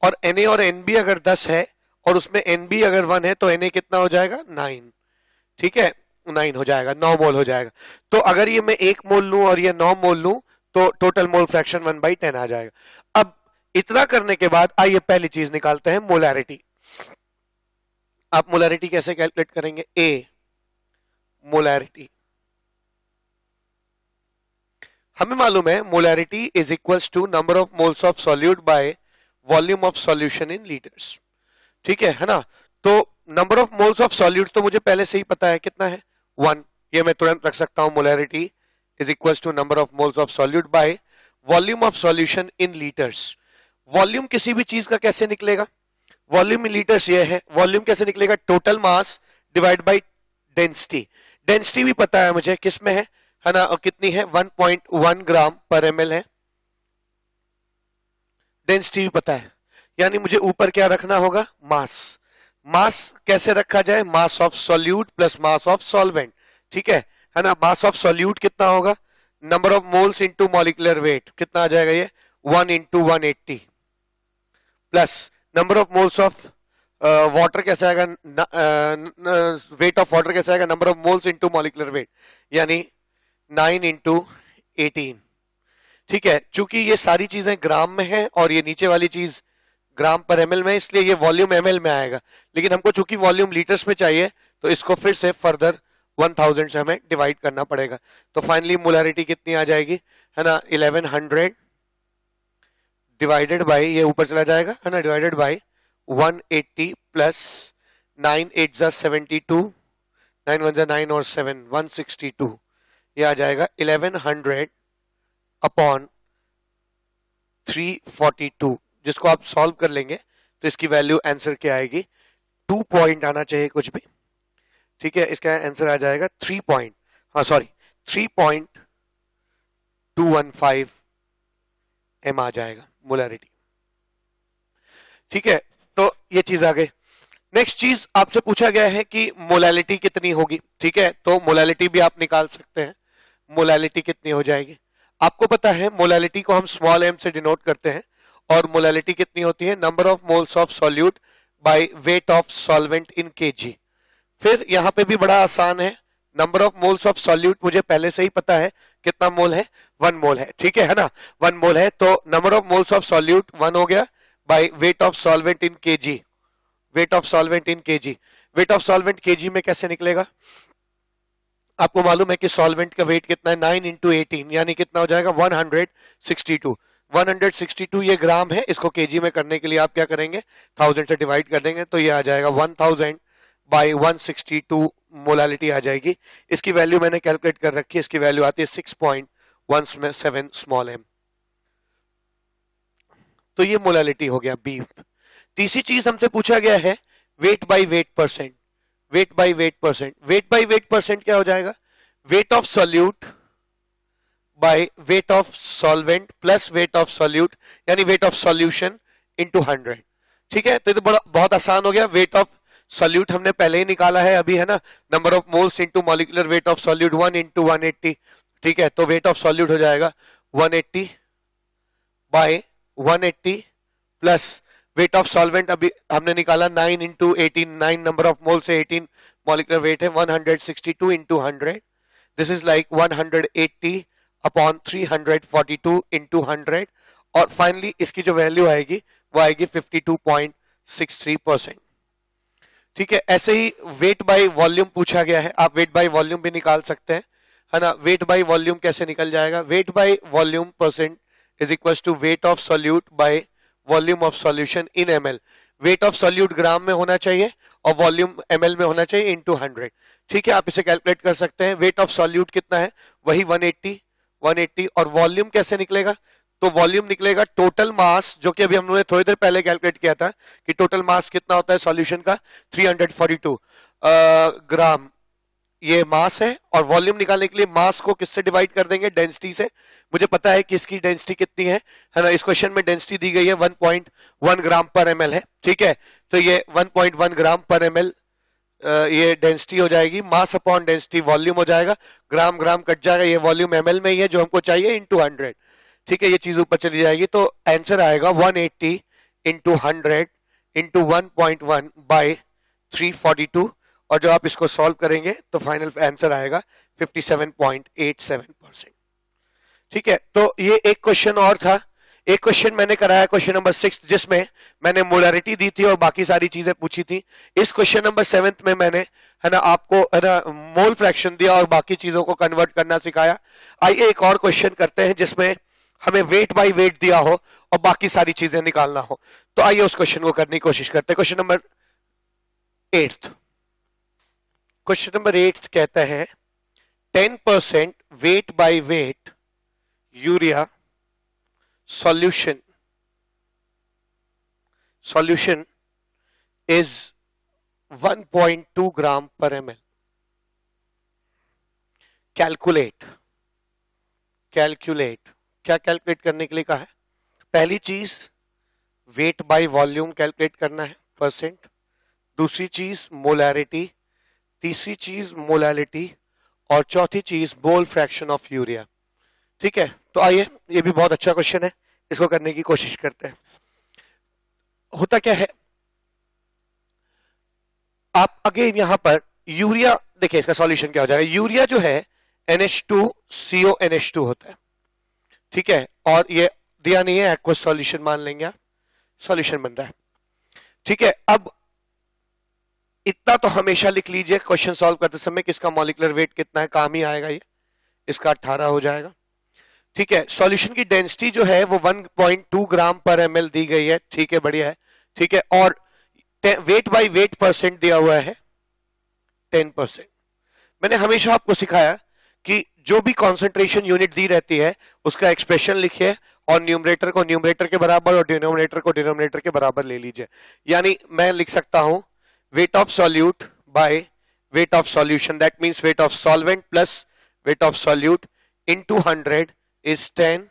और Na और Nb अगर 10 है और उसमें Nb अगर 1 है तो Na कितना हो जाएगा, 9, ठीक है, 9 हो जाएगा, 9 मोल हो जाएगा। तो अगर ये मैं 1 मोल लूं और ये 9 मोल लूं तो टोटल मोल फ्रैक्शन 1/10 आ जाएगा। अब इतना करने के बाद आइए पहली चीज निकालते हैं, मोलैरिटी। आप मोलैरिटी कैसे कैलकुलेट करेंगे, ए मोलैरिटी, हमें मालूम है molarity is equals to number of moles of solute by volume of solution in litres, ठीक है ना। तो number of moles of solute तो मुझे पहले से ही पता है कितना है, 1, ये मैं तुरंत रख सकता हूं, molarity is equals to number of moles of solute by volume of solution in litres. Volume किसी भी चीज का कैसे निकलेगा, वॉल्यूम इन लीटर्स ये है, वॉल्यूम कैसे निकलेगा, total mass divide by density. Density भी पता है मुझे किसमें है ना, और कितनी है, 1.1 ग्राम पर ml है, डेंसिटी भी पता है, यानी मुझे ऊपर क्या रखना होगा, मास। मास कैसे रखा जाए, mass of solute plus mass of solvent, ठीक है ना। मास ऑफ सॉल्यूट कितना होगा, number of moles into molecular weight, कितना आ जाएगा ये, 1 × 180, plus number of moles of water कैसा आएगा, वेट ऑफ वाटर कैसा आएगा, number of moles into molecular wait, यानी 9 × 18, ठीक है। चूंकि ये सारी चीजें ग्राम में है और ये नीचे वाली चीज ग्राम पर एमएल में, इसलिए ये वॉल्यूम एमएल में आएगा, लेकिन हमको चूंकि वॉल्यूम लीटर्स में चाहिए तो इसको फिर से फर्दर 1000 से हमें डिवाइड करना पड़ेगा। तो फाइनली मोलैरिटी कितनी आ जाएगी, है ना, 1100 डिवाइडेड बाय, ये ऊपर चला जाएगा, है ना, डिवाइडेड बाय 180 प्लस 9 8 72, 9 1 9 और 7 162, ये आ जाएगा 1100 अपॉन 342, जिसको आप सॉल्व कर लेंगे तो इसकी वैल्यू आंसर क्या आएगी, 2 पॉइंट आना चाहिए कुछ भी, ठीक है। इसका आंसर आ जाएगा 3.215 m आ जाएगा मोलैरिटी, ठीक है। तो ये चीज आ गई। नेक्स्ट चीज आपसे पूछा गया है कि मोलैलिटी कितनी होगी, ठीक है। तो मोलैलिटी भी आप निकाल सकते हैं, मोलैलिटी कितनी हो जाएगी। आपको पता है मोलैलिटी को हम स्मॉल m से डिनोट करते हैं, और मोलैलिटी कितनी होती है, number of moles of solute by weight of solvent in KG. फिर यहां पे भी बड़ा आसान है, number of moles of solute मुझे पहले से ही पता है कितना मोल है, 1 मोल है, ठीक है ना, 1 मोल है। तो number of moles of solute 1 हो गया bye weight of solvent in kg, weight of solvent in kg. Weight of solvent kg में कैसे निकलेगा, आपको मालूम है कि सॉल्वेंट का वेट कितना है, 9 इंटू 18 यानी कितना हो जाएगा 162। 162 ये ग्राम है, इसको केजी में करने के लिए आप क्या करेंगे, 1000 से डिवाइड कर देंगे, तो ये आ जाएगा 1000 बाय 162 मोलालिटी आ जाएगी। इसकी वैल्यू मैंने कैलकुलेट कर रखी है, इसकी वैल्यू आती है 6.17 स्मॉल m। तो ये मोलालिटी हो गया बीफ। तीसरी चीज हमसे पूछा गया है weight by wait percent, wait by wait percent. Wait by wait percent क्या हो जाएगा, wait of solute by weight of solvent plus weight of solute यानी वेट ऑफ सॉल्यूशन इनटू 100, ठीक है। तो ये तो बड़ा बहुत आसान हो गया। वेट ऑफ सॉल्यूट हमने पहले ही निकाला है अभी, है ना, number of moles into molecular wait of solute 1 into 180, ठीक है। तो वेट ऑफ सॉल्यूट हो जाएगा 180 by 180 plus weight of solvent अभी हमने निकाला 9 इंटू 18, 9 नंबर ऑफ मोल से 18 मॉलिक्यूलर वेट है, 162 into 100, this is like 180 upon 342 into 100, और फाइनली इसकी जो वैल्यू आएगी वो आएगी 52.63%, ठीक है। ऐसे ही वेट बाय वॉल्यूम पूछा गया है, आप वेट बाय वॉल्यूम भी निकाल सकते हैं, है ना। वेट बाय वॉल्यूम कैसे निकल जाएगा, weight by volume percent is equal to weight of solute by volume of solution in ml। Weight of solute gram में होना चाहिए और वॉल्यूम ml में होना चाहिए इनटू 100, ठीक है। आप इसे कैलकुलेट कर सकते हैं। वेट ऑफ सॉल्यूट कितना है, वही 180, और वॉल्यूम कैसे निकलेगा, तो वॉल्यूम निकलेगा टोटल मास, जो कि अभी हमने थोड़ी देर पहले कैलकुलेट किया था कि टोटल मास कितना होता है सॉल्यूशन का, 342 ग्राम ये मास है। और वॉल्यूम निकालने के लिए मास को किससे डिवाइड कर देंगे, डेंसिटी से। मुझे पता है कि इसकी डेंसिटी कितनी है ना, इस क्वेश्चन में डेंसिटी दी गई है 1.1 ग्राम पर ml है, ठीक है। तो ये 1.1 ग्राम पर ml ये डेंसिटी हो जाएगी, मास अपॉन डेंसिटी वॉल्यूम हो जाएगा, ग्राम ग्राम कट जाएगा, ये वॉल्यूम ml में ही है जो हमको चाहिए इनटू 100, ठीक है। ये चीज ऊपर चली जाएगी, तो आंसर आएगा 180 इंटू 100 इंटू 1.1 बाय 342, और जब आप इसको सॉल्व करेंगे तो फाइनल आंसर आएगा 57.87%, ठीक है। तो ये एक क्वेश्चन और था, एक क्वेश्चन मैंने कराया क्वेश्चन नंबर 6 जिसमें मैंने मोलैरिटी दी थी और बाकी सारी चीजें पूछी थी। इस क्वेश्चन नंबर 7 में मैंने, है ना, आपको, है ना, मोल फ्रैक्शन दिया और बाकी चीजों को कन्वर्ट करना सिखाया। आइए एक और क्वेश्चन करते हैं जिसमें हमें वेट बाय वेट दिया हो और बाकी सारी चीजें निकालना हो। तो आइए उस क्वेश्चन को करने की कोशिश करते हैं। क्वेश्चन नंबर 8, क्वेश्चन नंबर 8 कहता है 10% weight by wait urea solution is 1.2 gram per ml। Calculate क्या कैलकुलेट करने के लिए कहा है, पहली चीज वेट बाय वॉल्यूम कैलकुलेट करना है परसेंट, दूसरी चीज मोलैरिटी, तीसरी चीज मोलैलिटी, और चौथी चीज मोल फ्रैक्शन ऑफ यूरिया, ठीक है। तो आइए, ये भी बहुत अच्छा क्वेश्चन है, इसको करने की कोशिश करते हैं। होता क्या है, आप अगेन यहां पर यूरिया देखिए, इसका सॉल्यूशन क्या हो जाएगा, यूरिया जो है NH2CONH2 होता है, ठीक है। और ये दिया नहीं है, एक्वस सॉल्यूशन मान लेंगे, सॉल्यूशन बन रहा है, ठीक है। अब इतना तो हमेशा लिख लीजिए क्वेश्चन सॉल्व करते समय किसका मॉलिक्यूलर वेट कितना है, काम ही आएगा ये, इसका 18 हो जाएगा, ठीक है। सॉल्यूशन की डेंसिटी जो है वो 1.2 ग्राम पर ml दी गई है, ठीक है, बढ़िया है, ठीक है। और वेट बाय वेट परसेंट दिया हुआ है 10%। मैंने हमेशा आपको सिखाया कि जो भी कॉन्सेंट्रेशन यूनिट दी रहती है उसका एक्सप्रेशन लिखिए और न्यूमरेटर को न्यूमरेटर के बराबर और डिनोमिनेटर को डिनोमिनेटर के बराबर ले लीजिए। यानी मैं लिख सकता हूं wait of solute bye weight of solution, that means weight of solvent plus weight of solute into 100 is 10.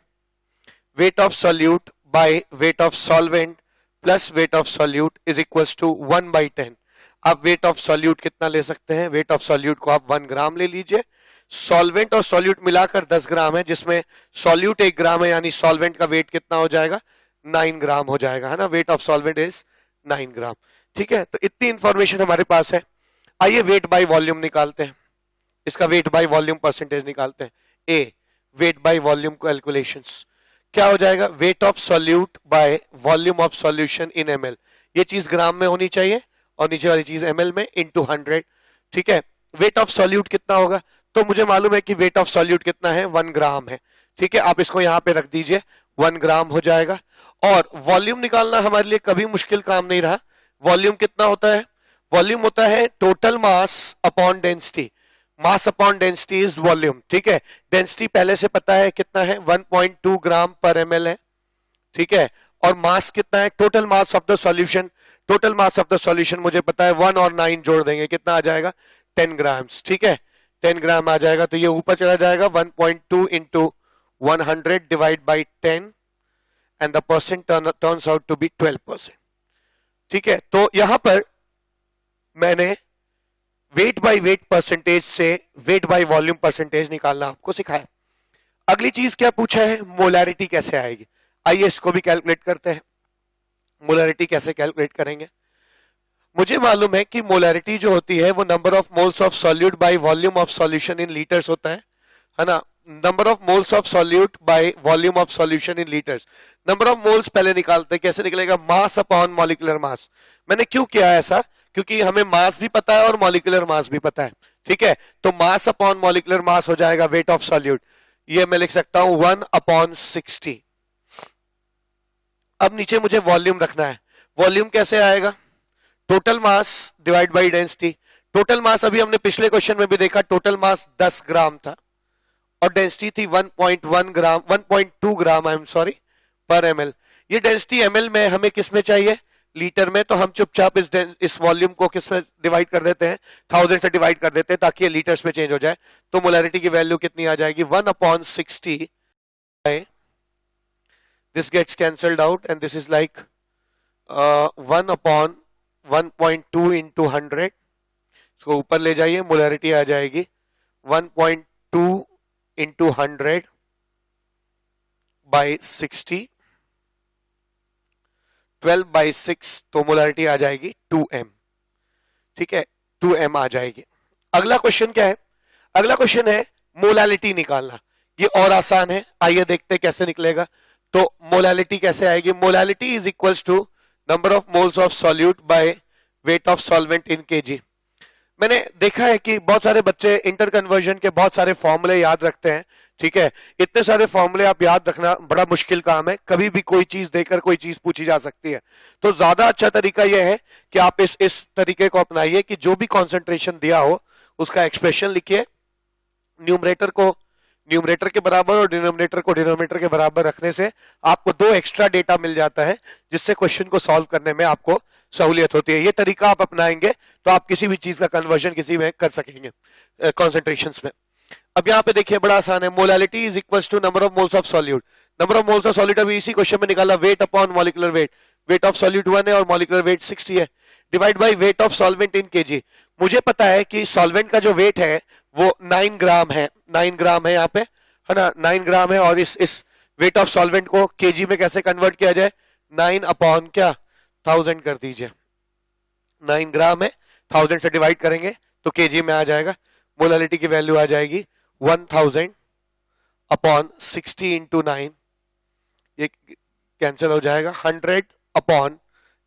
Weight of solute by weight of solvent plus weight of solute is equals to 1 by 10. आप weight of solute कितना ले सकते हैं? weight of solute को आप 1 ग्राम ले लीजिए। solvent और solute मिलाकर 10 ग्राम है, जिसमें solute 1 ग्राम है, यानी solvent का weight कितना हो जाएगा? 9 ग्राम हो जाएगा, है ना। weight of solvent is 9 ग्राम। ठीक है, तो इतनी इंफॉर्मेशन हमारे पास है। आइए वेट बाय वॉल्यूम निकालते हैं, इसका वेट बाय वॉल्यूम परसेंटेज निकालते हैं। ए वेट बाय वॉल्यूम कैलकुलेशंस क्या हो जाएगा? Wait of solute by volume of solution in ML. ये चीज ग्राम में होनी चाहिए और नीचे वाली चीज एमएल में इनटू 100। ठीक है, वेट ऑफ सॉल्यूट कितना होगा? तो मुझे मालूम है कि वेट ऑफ सॉल्यूट कितना है, 1 ग्राम है। ठीक है, आप इसको यहां पे रख दीजिए, 1 ग्राम हो जाएगा। और वॉल्यूम निकालना हमारे लिए कभी मुश्किल काम नहीं रहा। वॉल्यूम कितना होता है? वॉल्यूम होता है total mass upon density. Mass upon density is volume. ठीक है, डेंसिटी पहले से पता है कितना है, 1.2 ग्राम पर एमएल है। ठीक है, और मास कितना है? Total mass of the solution. Total mass of the solution मुझे पता है, 1 और 9 जोड़ देंगे, कितना आ जाएगा? 10 ग्राम्स। ठीक है, 10 ग्राम आ जाएगा, तो ये ऊपर चला जाएगा 1.2 into 100 divide by 10 and the percent turns out to be 12%। ठीक है, तो यहां पर मैंने वेट बाय वेट परसेंटेज से वेट बाय वॉल्यूम परसेंटेज निकालना आपको सिखाया। अगली चीज क्या पूछा है? मोलैरिटी कैसे आएगी। आइए इसको भी कैलकुलेट करते हैं। मोलैरिटी कैसे कैलकुलेट करेंगे? मुझे मालूम है कि मोलैरिटी जो होती है वो number of moles of solute by volume of solution in litres होता है ना। Number of moles of solute by volume of solution in litres. Number of moles पहले निकालते हैं, कैसे निकलेगा? Mass upon molecular mass. मैंने क्यों किया ऐसा? क्योंकि हमें मास भी पता है और मॉलिक्यूलर मास भी पता है। ठीक है, तो मास अपॉन मॉलिक्यूलर मास हो जाएगा वेट ऑफ सॉल्यूट। ये मैं लिख सकता हूं 1/60। अब नीचे मुझे वॉल्यूम रखना है। वॉल्यूम कैसे आएगा? Total mass divide by density. Total mass अभी हमने पिछले क्वेश्चन में भी देखा, टोटल मास 10 ग्राम था और डेंसिटी थी 1.1 ग्राम 1.2 ग्राम आई एम सॉरी पर एमएल। ये डेंसिटी एमएल में हमें किस में चाहिए? लीटर में। तो हम चुपचाप इस वॉल्यूम को किस में डिवाइड कर देते हैं? 1000 से डिवाइड कर देते हैं ताकि ये लीटर्स में चेंज हो जाए। तो मोलैरिटी की वैल्यू कितनी आ जाएगी? 1/60। This gets cancelled out and this is like 1/1.2 into 100। इसको ऊपर ले जाइए, मोलैरिटी आ जाएगी 1.2 इंटू 100 बाई 60, 12 बाई 6, तो मोलैरिटी आ जाएगी 2m। ठीक है, 2m आ जाएगी। अगला क्वेश्चन क्या है? अगला क्वेश्चन है मोलैलिटी निकालना। ये और आसान है, आइए देखते हैं कैसे निकलेगा। तो मोलैलिटी कैसे आएगी? Molality is equals to number of moles of solute by weight of solvent in kg. मैंने देखा है कि बहुत सारे बच्चे इंटर कन्वर्जन के बहुत सारे फॉर्मूले याद रखते हैं। ठीक है, इतने सारे फॉर्मूले आप याद रखना बड़ा मुश्किल काम है। कभी भी कोई चीज देकर कोई चीज पूछी जा सकती है। तो ज्यादा अच्छा तरीका यह है कि आप इस तरीके को अपनाइए कि जो भी कॉन्सेंट्रेशन दिया हो उसका एक्सप्रेशन लिखिए, न्यूमरेटर को न्यूमरेटर के बराबर और डिनोमिनेटर को डिनोमिनेटर के बराबर रखने से आपको 2 एक्स्ट्रा डेटा मिल जाता है, जिससे क्वेश्चन को सॉल्व करने में आपको सहूलियत होती है। ये तरीका आप अपनाएंगे तो आप किसी भी चीज का कन्वर्जन किसी में कर सकेंगे कॉन्सेंट्रेशंस में। अब यहाँ पे देखिए बड़ा आसान है। Molality is equals to number of moles of solute. Number of moles of solute अभी इसी क्वेश्चन में निकाला, weight upon molecular weight. Weight of solute 1 है और मॉलिक्यूलर वेट 60 है, divide by weight of solvent in kg. मुझे पता है कि सॉल्वेंट का जो वेट है वो 9 ग्राम है, 9 ग्राम है यहाँ पे, है ना, 9 ग्राम है। और इस वेट ऑफ सॉल्वेंट को केजी में कैसे कन्वर्ट किया जाए? 9 अपॉन क्या 1000 कर दीजिए। 9 ग्राम है, 1000 से डिवाइड करेंगे तो केजी में आ जाएगा। मोलैलिटी की वैल्यू आ जाएगी 1000 अपॉन 60 इंटू 9, ये कैंसिल हो जाएगा। 100 अपॉन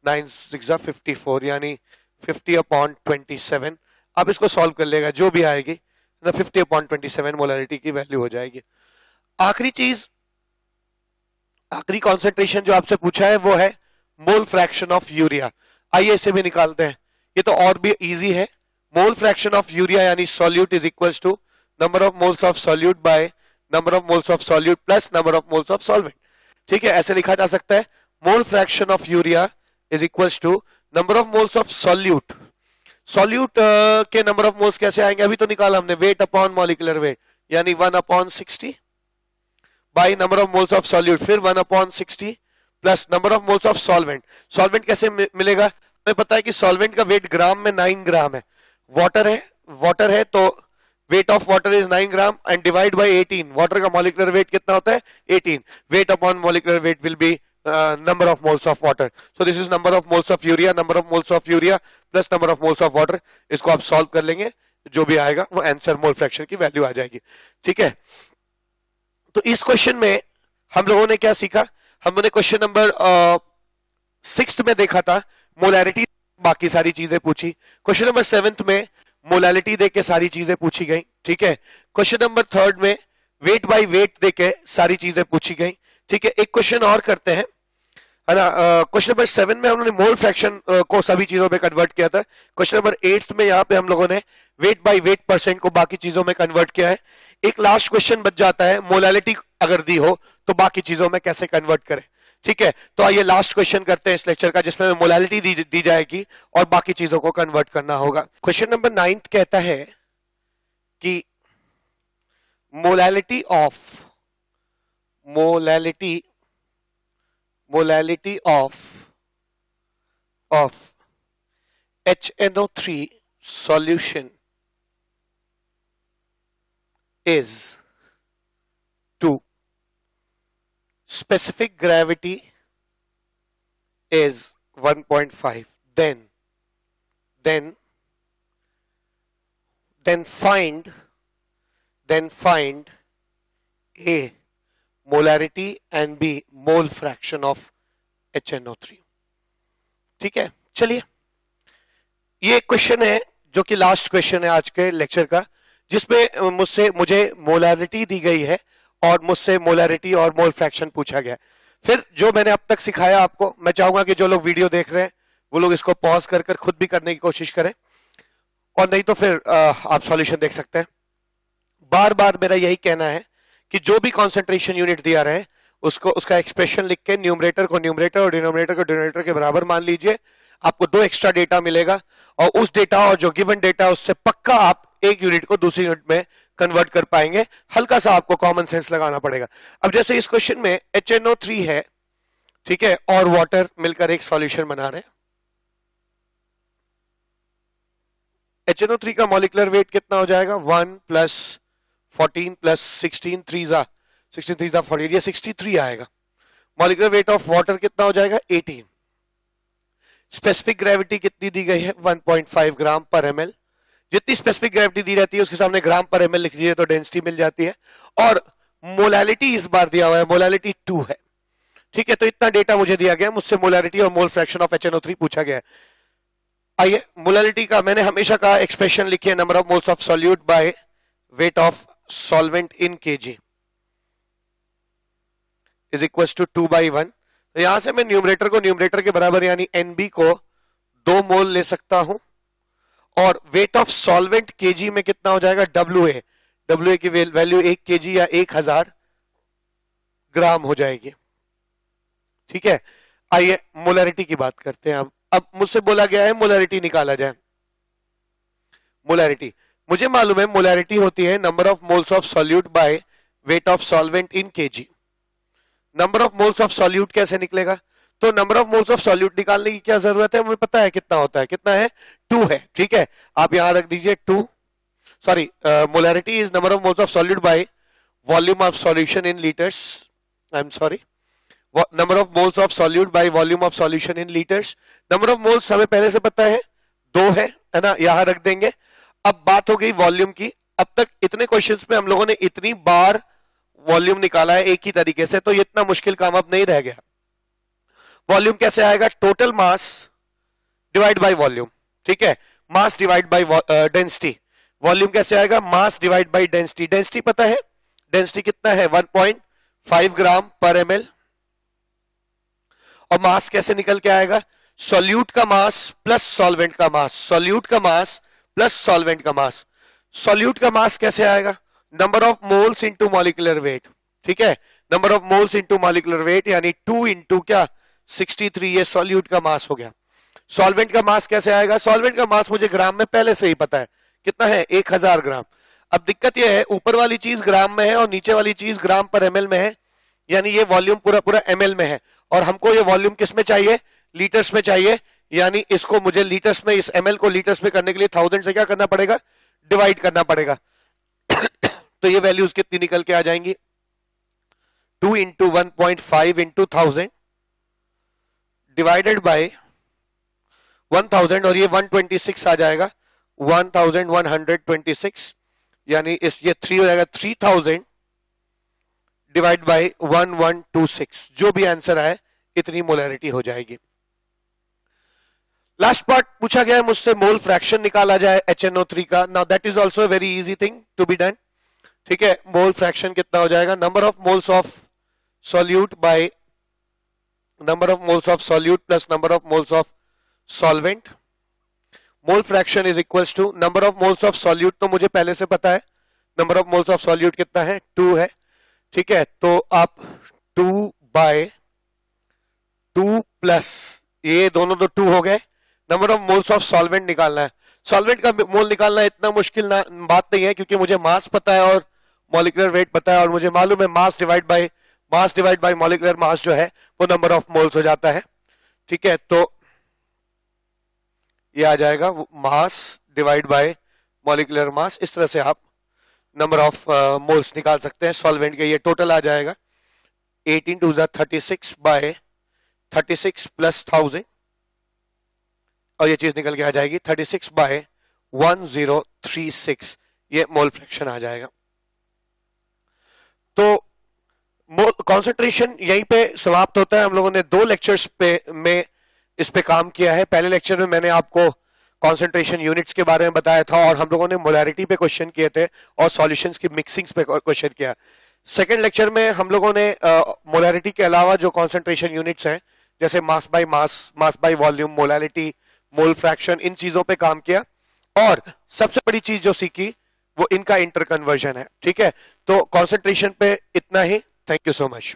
9 6 54, यानी 50 अपॉन 27। आप इसको सॉल्व कर लेगा, जो भी आएगी ना 50 अपॉन 27 मोलैलिटी की वैल्यू हो जाएगी। आखिरी चीज, आखिरी कॉन्सेंट्रेशन जो आपसे पूछा है वो है मोल फ्रैक्शन ऑफ यूरिया। आइए इसे भी निकालते हैं, ये तो और भी इजी है। मोल फ्रैक्शन ऑफ यूरिया यानी solute is equals to number of moles of solute by number of moles of solute plus number of moles of solvent. ठीक है, ऐसे लिखा जा सकता है mole fraction of urea is equals to number of moles of solute. Solute के number of moles कैसे आएंगे, अभी तो निकाला हमने, वेट अपॉन मॉलिक्यूलर वेट, यानी 1/60 by number of moles of solute, फिर 1/60 plus number of moles of solvent. Solvent कैसे मिलेगा, हमें पता है कि सॉल्वेंट का वेट ग्राम में 9 ग्राम है, वाटर है तो weight of water is 9 gram and divide by 18। Water का मॉलिक्यूलर वेट कितना होता है, 18। Wait upon molecular weight will be number of moles of water. So this is number of moles of urea, number of moles of urea plus number of moles of water. इसको आप solve कर लेंगे, जो भी आएगा वो answer mole fraction की value आ जाएगी। ठीक है, तो इस क्वेश्चन में हम लोगों ने क्या सीखा, हम लोगों ने क्वेश्चन नंबर 6 में देखा था मोलैरिटी, बाकी सारी चीजें पूछी। क्वेश्चन नंबर 7 में मोलैलिटी देके सारी चीजें पूछी गई। ठीक है, क्वेश्चन नंबर 3 में वेट बाय वेट देके सारी चीजें पूछी गई। ठीक है, एक क्वेश्चन और करते हैं, है ना। क्वेश्चन नंबर 7 में हम लोगों ने मोल फ्रैक्शन को सभी चीजों में कन्वर्ट किया था। क्वेश्चन नंबर 8 में यहाँ पे हम लोगों ने वेट बाय वेट परसेंट को बाकी चीजों में कन्वर्ट किया है। एक लास्ट क्वेश्चन बच जाता है, मोलैलिटी अगर दी हो तो बाकी चीजों में कैसे कन्वर्ट करें। ठीक है, तो आइए लास्ट क्वेश्चन करते हैं इस लेक्चर का, जिसमें मोलैलिटी दी जाएगी और बाकी चीजों को कन्वर्ट करना होगा। क्वेश्चन नंबर 9 कहता है कि molality of HNO3 solution is to specific gravity is 1.5, then find A molarity and B mole fraction of HNO3। ठीक है, चलिए ये क्वेश्चन है जो कि लास्ट क्वेश्चन है आज के लेक्चर का, जिसमें मुझे मोलैरिटी दी गई है और मुझसे मोलैरिटी और मोल फ्रैक्शन पूछा गया है। फिर जो मैंने अब तक सिखाया आपको, मैं चाहूंगा कि जो लोग वीडियो देख रहे हैं वो लोग इसको पॉज कर खुद भी करने की कोशिश करें, और नहीं तो फिर आप सॉल्यूशन देख सकते हैं। बार बार मेरा यही कहना है कि जो भी कॉन्सेंट्रेशन यूनिट दिया रहे उसका एक्सप्रेशन लिख के न्यूमरेटर को न्यूमरेटर और डिनोमिनेटर को डिनोमिनेटर के बराबर मान लीजिए। आपको 2 एक्स्ट्रा डेटा मिलेगा और उस डेटा और जो गिवन डेटा उससे पक्का आप एक यूनिट को दूसरी यूनिट में कन्वर्ट कर पाएंगे। हल्का सा आपको कॉमन सेंस लगाना पड़ेगा। अब जैसे इस क्वेश्चन में HNO3 है, ठीक है, और वाटर मिलकर एक सॉल्यूशन बना रहे हैं। HNO3 का मॉलिक्यूलर वेट कितना हो जाएगा, 1 + 14 + 16 3 48, ये 63 आएगा। मॉलिक्यूलर वेट ऑफ वाटर कितना हो जाएगा, 18। स्पेसिफिक ग्रेविटी कितनी दी गई है, 1.5 ग्राम पर ml। जितनी स्पेसिफिक ग्रेविटी दी रहती है उसके सामने ग्राम पर ml लिख दीजिए तो डेंसिटी मिल जाती है। और मोलैलिटी इस बार दिया हुआ है, मोलैलिटी 2 है। ठीक है, तो इतना डेटा मुझे दिया गया, मुझसे मोलैलिटी और मोल फ्रैक्शन ऑफ HNO3 पूछा गया है। आइए मोलैलिटी का मैंने हमेशा कहा एक्सप्रेशन लिखिए, number of moles of solute by weight of solvent in kg is equal to 2/1। तो यहां से मैं न्यूमरेटर को न्यूमरेटर के बराबर यानी NB को 2 मोल ले सकता हूं, और वेट ऑफ सॉल्वेंट kg में कितना हो जाएगा, WA की वैल्यू 1 kg या 1000 ग्राम हो जाएगी। ठीक है, आइए मोलैरिटी की बात करते हैं। अब मुझसे बोला गया है मोलैरिटी निकाला जाए। मोलैरिटी मुझे मालूम है, मोलैरिटी होती है number of moles of solute by weight of solvent in kg। Number of moles of solute कैसे निकलेगा, तो number of moles of solute निकालने की क्या जरूरत है, मुझे पता है कितना होता है, कितना है, 2 है। ठीक है, आप यहां रख दीजिए 2। Sorry, molarity is number of moles of solute by volume of solution in litres. I am sorry, number of moles of solute by volume of solution in litres. Number of moles हमें पहले से पता है 2 है ना, यहां रख देंगे। अब बात हो गई वॉल्यूम की। अब तक इतने क्वेश्चंस में हम लोगों ने इतनी बार वॉल्यूम निकाला है एक ही तरीके से, तो ये इतना मुश्किल काम अब नहीं रह गया। वॉल्यूम कैसे आएगा, total mass divide by volume. ठीक है, mass divide by density. Volume कैसे आएगा, mass divide by density. Density पता है, डेंसिटी कितना है, 1.5 ग्राम पर ml। और मास कैसे निकल के आएगा, सॉल्यूट का मास प्लस सॉल्वेंट का मास, सॉल्यूट का मास प्लस सॉल्वेंट का मास। सॉल्यूट का मास कैसे आएगा, number of moles into molecular weight, ठीक है, number of moles into molecular weight यानी 2 इंटू क्या 63, ये सॉल्यूट का मास हो गया। सॉल्वेंट का मास कैसे आएगा? सॉल्वेंट का मास मुझे ग्राम में पहले से ही पता है, कितना है 1000 ग्राम। अब दिक्कत यह है ऊपर वाली चीज ग्राम में है और नीचे वाली चीज ग्राम पर एमएल में है, यानी ये वॉल्यूम पूरा पूरा एमएल में है और हमको ये वॉल्यूम किस में चाहिए? लीटर्स में चाहिए, यानी इसको मुझे लीटर्स में, इस एमएल को लीटर्स में करने के लिए 1000 से क्या करना पड़ेगा? डिवाइड करना पड़ेगा। तो ये वैल्यूज कितनी निकल के आ जाएंगी? 2 इंटू 1.5 इंटू 1000 डिवाइडेड बाय 1000 और ये 126 आ जाएगा, 1126, यानी इस ये 3 हो जाएगा 3000 डिवाइड बाय 1126, जो भी आंसर आए इतनी मोलैरिटी हो जाएगी। लास्ट पार्ट पूछा गया है मुझसे, मोल फ्रैक्शन निकाला जाए HNO3 का। Now that is also a very easy thing to be done, ठीक है। मोल फ्रैक्शन कितना हो जाएगा? Number of moles of solute by number of moles of solute plus number of moles of solvent. Mole fraction is equals to number of moles of solute, तो मुझे पहले से पता है number of moles of solute कितना है? 2 है, ठीक है। तो आप 2 बाय 2 प्लस ये दोनों तो 2 हो गए। Number of moles of solvent निकालना है। सॉल्वेंट का मोल निकालना इतना मुश्किल बात नहीं है, क्योंकि मुझे मास पता है और मॉलिक्यूलर वेट पता है और मुझे मालूम है mass divide by molecular mass जो है वो नंबर ऑफ मोल्स हो जाता है, ठीक है। तो ये आ जाएगा mass divide by molecular mass. इस तरह से आप नंबर ऑफ मोल्स निकाल सकते हैं सॉल्वेंट के। ये टोटल आ जाएगा 18 2 36 बाय 36 प्लस 1000 और ये चीज निकल के आ जाएगी 36 बाय 1036, ये मोल फ्रैक्शन आ जाएगा। तो मोल कॉन्सेंट्रेशन यहीं पे समाप्त होता है। हम लोगों ने 2 लेक्चर्स पे में इस पे काम किया है। पहले लेक्चर में मैंने आपको कॉन्सेंट्रेशन यूनिट्स के बारे में बताया था और हम लोगों ने मोलैरिटी पे क्वेश्चन किए थे और सॉल्यूशंस की मिक्सिंग्स पे क्वेश्चन किया। सेकंड लेक्चर में हम लोगों ने मोलैरिटी के अलावा जो कॉन्सेंट्रेशन यूनिट्स हैं जैसे mass by volume, molarity, mole fraction, इन चीजों पे काम किया और सबसे बड़ी चीज जो सीखी वो इनका इंटर कन्वर्जन है, ठीक है। तो कॉन्सेंट्रेशन पे इतना ही। Thank you so much.